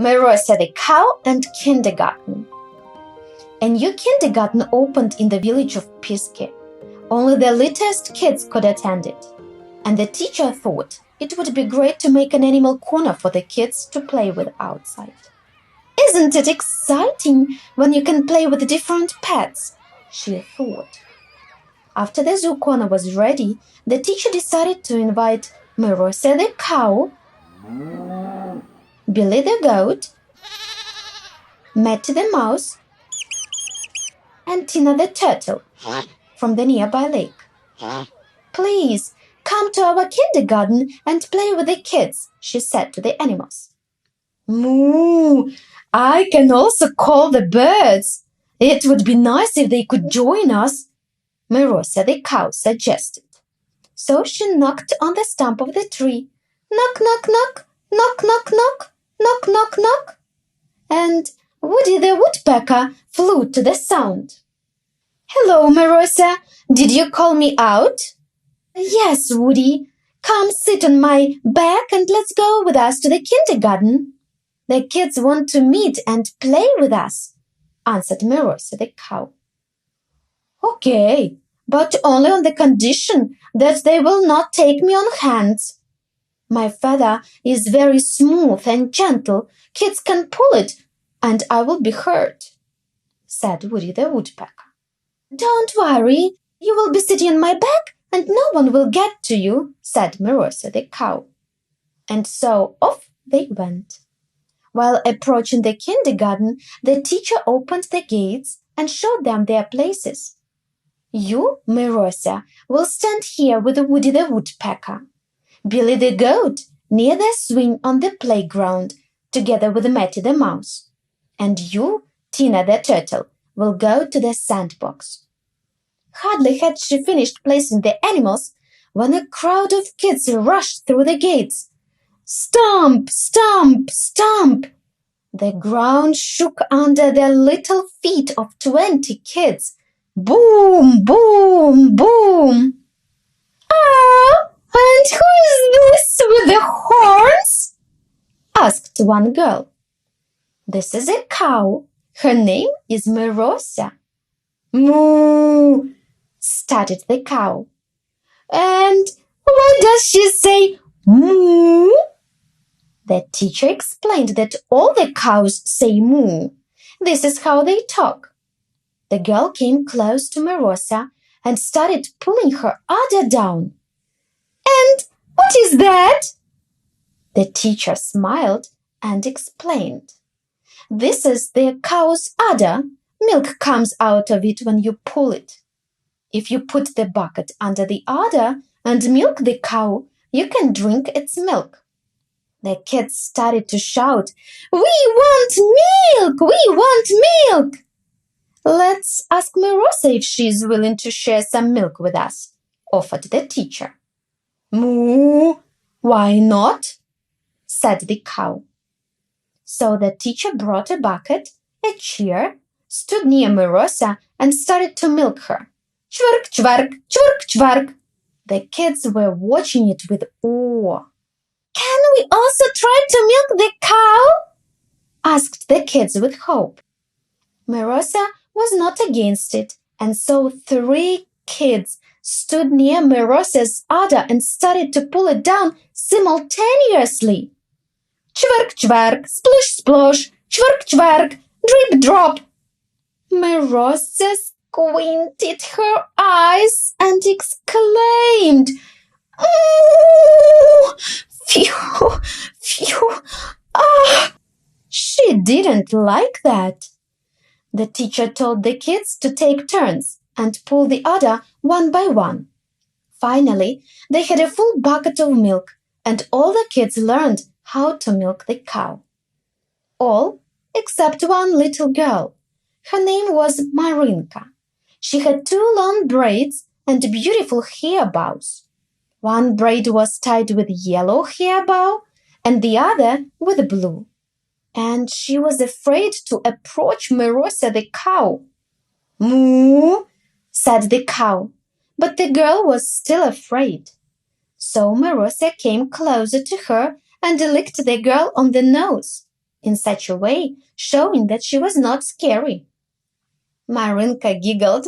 Myrosya the cow and kindergarten. A new kindergarten opened in the village of Piski. Only the littlest kids could attend it. And the teacher thought it would be great to make an animal corner for the kids to play with outside. "Isn't it exciting when you can play with different pets?" she thought. After the zoo corner was ready, the teacher decided to invite Myrosya the cow, Billy the goat, Matty the mouse, and Tina the turtle from the nearby lake. "Please, come to our kindergarten and play with the kids," she said to the animals. "Moo! I can also call the birds. It would be nice if they could join us," Myrosya the cow suggested. So she knocked on the stump of the tree. Knock, knock, knock, knock, knock, knock, knock, knock, knock. And Woody the woodpecker flew to the sound. "Hello, Myrosya. Did you call me out?" "Yes, Woody. Come sit on my back and let's go with us to the kindergarten. The kids want to meet and play with us," answered Myrosya the cow. "Okay, but only on the condition that they will not take me on hands. My feather is very smooth and gentle. Kids can pull it, and I will be hurt," said Woody the woodpecker. "Don't worry, you will be sitting on my back and no one will get to you," said Myrosya the cow. And so off they went. While approaching the kindergarten, the teacher opened the gates and showed them their places. "You, Myrosya, will stand here with Woody the woodpecker. Billy the goat near the swing on the playground, together with Matty the mouse. And you, Tina the turtle, will go to the sandbox." Hardly had she finished placing the animals when a crowd of kids rushed through the gates. Stomp, stomp, stomp! The ground shook under the little feet of 20 kids. Boom, boom, boom! "Ah, and who is this with the horns?" asked one girl. "This is a cow. Her name is Myrosya." "Moo!" stuttered the cow. "And why does she say moo?" The teacher explained that all the cows say moo. This is how they talk. The girl came close to Myrosya and started pulling her udder down. "And what is that?" The teacher smiled and explained. "This is the cow's udder. Milk comes out of it when you pull it. If you put the bucket under the udder and milk the cow, you can drink its milk." The kids started to shout, "We want milk! We want milk!" "Let's ask Myrosya if she is willing to share some milk with us," offered the teacher. "Moo! Why not?" said the cow. So the teacher brought a bucket, a chair, stood near Myrosya and started to milk her. Chvark, chvark, chvark, chvark. The kids were watching it with awe. "Can we also try to milk the cow?" asked the kids with hope. Myrosya was not against it, and so 3 kids stood near Myrosya's udder and started to pull it down simultaneously. Chvark, chvark, splosh, splosh, chvark, chvark, drip, drop. Myrosya squinted her eyes and exclaimed, "Oh, phew, phew, ah!" She didn't like that. The teacher told the kids to take turns and pull the udder one by one. Finally, they had a full bucket of milk, and all the kids learned how to milk the cow. All except one little girl. Her name was Marinka. She had 2 long braids and beautiful hair bows. One braid was tied with yellow hair bow and the other with blue. And she was afraid to approach Myrosya the cow. "Moo!" said the cow, but the girl was still afraid. So Myrosya came closer to her and licked the girl on the nose. in such a way, showing that she was not scary. Marinka giggled.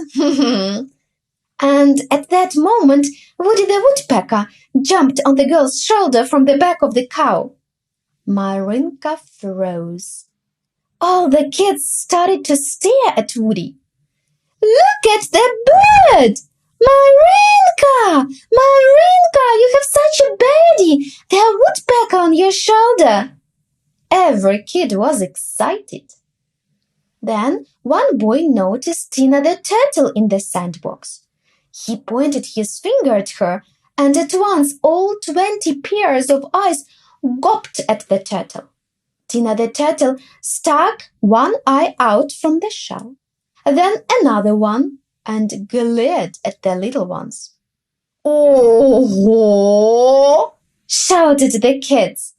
And at that moment, Woody the Woodpecker jumped on the girl's shoulder from the back of the cow. Marinka froze. All the kids started to stare at Woody. Look at the bird! Marinka! Marinka, you have such a birdie! The woodpecker on your shoulder! Every kid was excited. Then one boy noticed Tina the turtle in the sandbox. He pointed his finger at her, and at once all 20 pairs of eyes gawped at the turtle. Tina the turtle stuck one eye out from the shell, then another one, and glared at the little ones. Oh! Shouted the kids.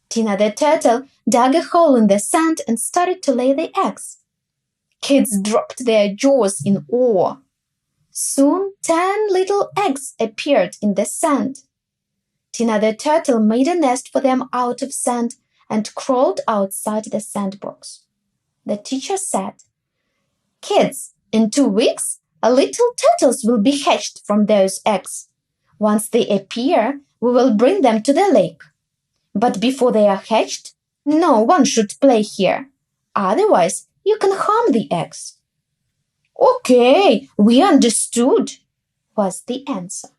Tina the turtle dug a hole in the sand and started to lay the eggs. Kids dropped their jaws in awe. Soon 10 little eggs appeared in the sand. Tina the turtle made a nest for them out of sand and crawled outside the sandbox. The teacher said, "Kids, in 2 weeks, little turtles will be hatched from those eggs. Once they appear, we will bring them to the lake. But before they are hatched, no one should play here. Otherwise, you can harm the eggs." "Okay, we understood," was the answer.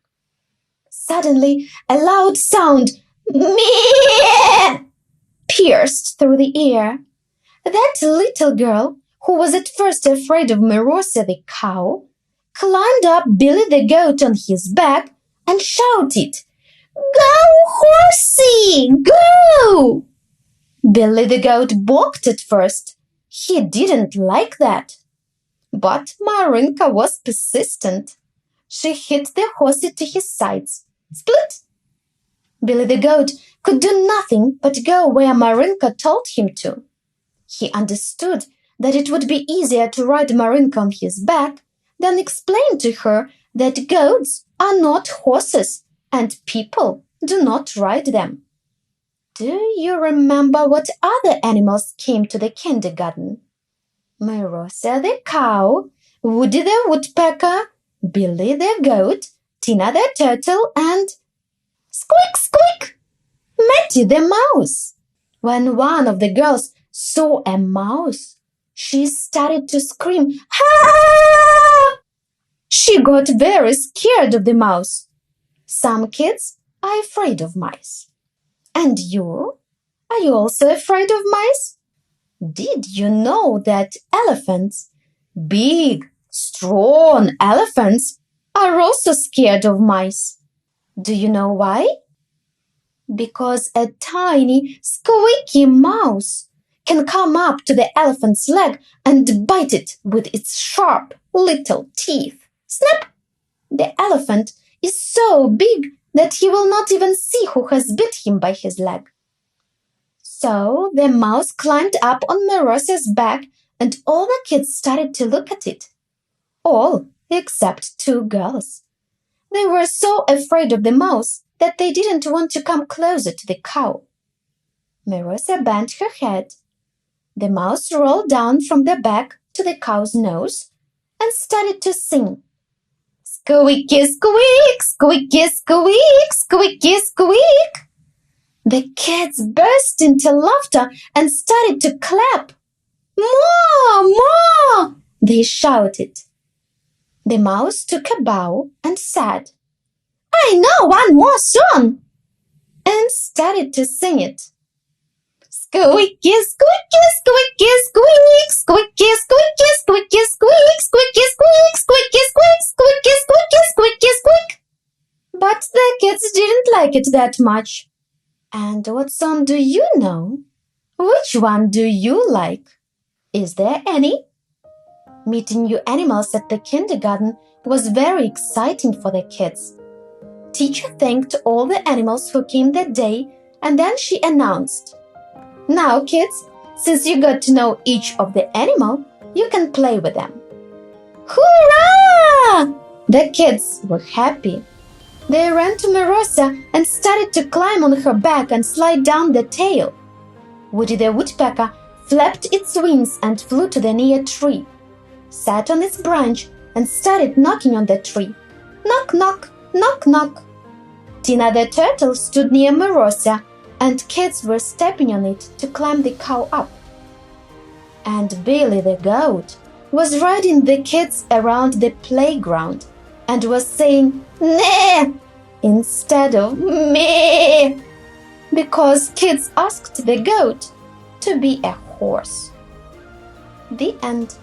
Suddenly, a loud sound, "Meow!" pierced through the air. That little girl, who was at first afraid of Myrosya the cow, climbed up Billy the goat on his back and shouted, "Go, horsey, go!" Billy the goat balked at first. He didn't like that. But Marinka was persistent. She hit the horsey to his sides. Split! Billy the goat could do nothing but go where Marinka told him to. He understood that it would be easier to ride Marinka on his back than explain to her that goats are not horses and people do not ride them. Do you remember what other animals came to the kindergarten? Myrosya the cow, Woody the woodpecker, Billy the goat, Tina the turtle, and squeak, squeak, Matty the mouse. When one of the girls saw a mouse, she started to scream, "Ah!" She got very scared of the mouse. Some kids are afraid of mice. And you? Are you also afraid of mice? Did you know that elephants, big, strong elephants, are also scared of mice? Do you know why? Because a tiny, squeaky mouse can come up to the elephant's leg and bite it with its sharp little teeth. Snap! The elephant is so big that he will not even see who has bit him by his leg. So the mouse climbed up on Myrosya's back and all the kids started to look at it. All except 2 girls. They were so afraid of the mouse that they didn't want to come closer to the cow. Myrosya bent her head. The mouse rolled down from the back to the cow's nose and started to sing. Squeaky, squeak, squeaky, squeak, squeaky, squeak. The kids burst into laughter and started to clap. "More, more!" they shouted. The mouse took a bow and said, "I know one more song," and started to sing it. Squeaky, squeaky, squeaky, squeak, squeaky, squeaky, squeaky, squeak, squeaky, squeak, squeaky, squeak, squeaky, squeaky, squeaky, squeak. But the kids didn't like it that much. And what song do you know? Which one do you like? Is there any? Meeting new animals at the kindergarten was very exciting for the kids. Teacher thanked all the animals who came that day, and then she announced, "Now, kids, since you got to know each of the animal, you can play with them." Hurrah! The kids were happy. They ran to Myrosya and started to climb on her back and slide down the tail. Woody the Woodpecker flapped its wings and flew to the near tree, sat on its branch, and started knocking on the tree. Knock, knock, knock, knock. Tina the Turtle stood near Myrosya, and kids were stepping on it to climb the cow up. And Billy the Goat was riding the kids around the playground and was saying "Neigh" instead of "Meh," because kids asked the goat to be a horse. The end.